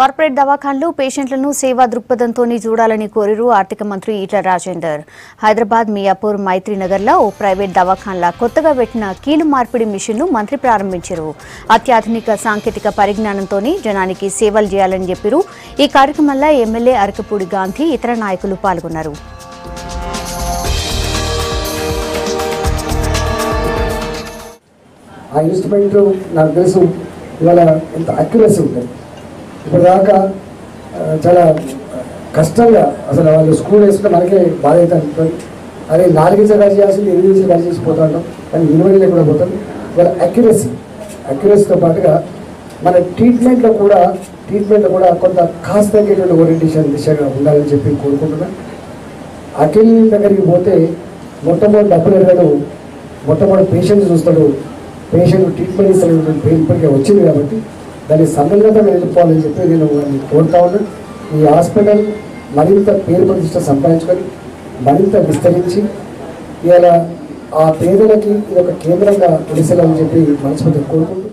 Corporate దవాఖాన్లు పేషెంట్లను సేవా దృక్పథంతోనే చూడాలని కోరిరు ఆర్థిక మంత్రి ఈటల రాజేందర్. హైదరాబాద్ మియాపూర్ మైత్రీనగర్లో ఓ ప్రైవేట్ దవాఖాన్ల కొత్తగా పెట్టిన కీలు మార్పిడి మిషన్ను మంత్రి ప్రారంభించారు. అత్యాధునిక సాంకేతిక పరిజ్ఞానంతోనే జనానికి సేవలు చేయాలని చెప్పారు. ఈ కార్యక్రమంలో ఎమ్మెల్యే అరకపూడి గాంధీ ఇతర నాయకులు పాల్గొన్నారు. ఆ ఇన్స్ట్రుమెంట్ నాకు తెలుసు ఇవాళ ఎంత అక్యురసీ ఉంటుంది. ఇప్పటిదాకా చాలా కష్టంగా అసలు వాళ్ళు స్కూల్ వేసుకుంటే మనకే బాధ అయితే అనుకుంటుంది. అదే 4 ఇంచులు కట్ చేయాల్సింది 8 ఇంచులు కట్ చేసి పోతూ ఉంటాం, కానీ 20 లేకుండా పోతాం. ఇవాళ అక్యురసీతో పాటుగా మన ట్రీట్మెంట్లో కూడా కొంత కాస్త తగ్గేటువంటి ఓరియంటేషన్ దిశగా ఉండాలని చెప్పి కోరుకుంటున్నాను. అఖిల్ దగ్గరికి పోతే మొట్టమొదటి డబ్బులు ఎరగడు, మొట్టమొదటి పేషెంట్ చూస్తాడు, పేషెంట్ ట్రీట్మెంట్ ఇస్తున్నటువంటి పేరు ఇప్పటికే వచ్చింది కాబట్టి దాన్ని సమన్వయంగా వెళ్ళిపోవాలని చెప్పి నేను కోరుతా ఉన్నాను. ఈ హాస్పిటల్ మరింత పేరు ప్రతిష్ట సంపాదించుకొని మరింత విస్తరించి ఇవాళ ఆ పేదలకి ఇది ఒక కేంద్రంగా తెలిసేయాలని చెప్పి మనస్ఫూర్తిగా కోరుకుంటూ